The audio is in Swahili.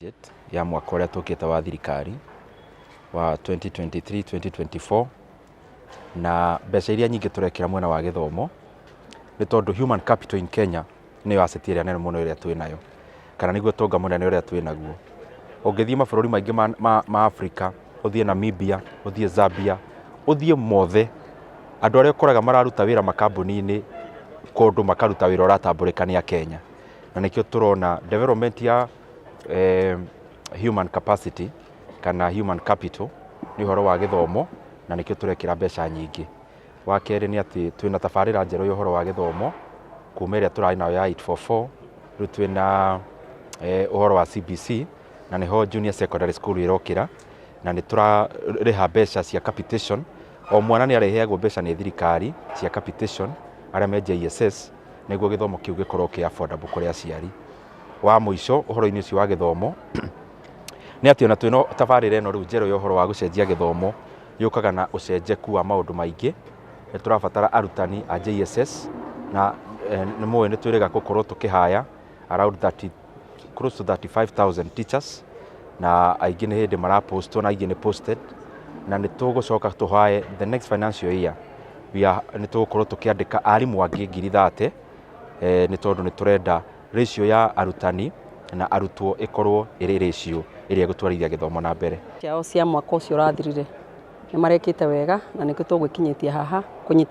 Budget ya mwaka ũrĩa tũkĩte wa thirikari wa 2023-2024 na mbeca iria nyingĩ tũrekĩra mwena wa gĩthomo nĩ tondũ human capital in Kenya nĩyo asset ĩrĩa nene mũno ĩrĩa twĩ nayo kana nĩguo tonga mũnene ũrĩa twĩ naguo. Ũngĩthiĩ mabũrũri maingĩ ma Africa, ũthiĩ Namibia, ũthiĩ Zambia, ũthiĩ mothe, andũ arĩa ũkoraga mararuta wĩra makambuni-inĩ kũndũ makaruta wĩra ũratambũrĩka nĩ a Kenya. Na nĩkĩo tũrona development ya human capacity kana human capital nĩ ũhoro wa gĩthomo na nĩkĩo tũrekĩra mbeca nyingĩ. Wa kerĩ nĩ atĩ twĩna tabarĩra njerũ ya ũhoro wa gĩthomo kuma ĩrĩa tũrarĩ nayo ya 844, rĩu twĩna ũhoro wa CBC na nĩho junior secondary school ĩrokĩra na nĩ tũrarĩha mbeca cia capitation. O mwana nĩ areheagwo mbeca nĩ thirikari cia capitation arĩa me JSS nĩguo gĩthomo kĩu gĩkorwo kĩ affordable kũrĩ aciari. Wa mũico ũhoro-inĩ ũcio wa gĩthomo nĩ atĩ ona twĩna tabarĩra ĩno rĩu njerũ ya ũhoro wa gũcenjia gĩthomo yũkaga na ũcenjeku wa maũndũ maingĩ. Nĩ tũrabatara arutani a JSS na nĩ mũĩ nĩ twĩrĩga gũkorwo tũkĩhaya around close to 35,000 teachers na aingĩ nĩ hĩndĩ marapostwo na aingĩ nĩ posted, na nĩ tũgũcoka tũhaye the next financial year nĩ tũgũkorwo tũkĩandĩka arimũ angĩ 30,000 nĩ tondũ nĩ tũrenda ratio ya arutani na arutwo ĩkorwo ĩrĩ ratio ĩrĩa ĩgũtwarithia gĩthomo na mbere. Ciao cia mwaka ũcio ũrathirire nĩ marekĩte wega na nĩkĩo tũgũkinyĩtie haha kũnyita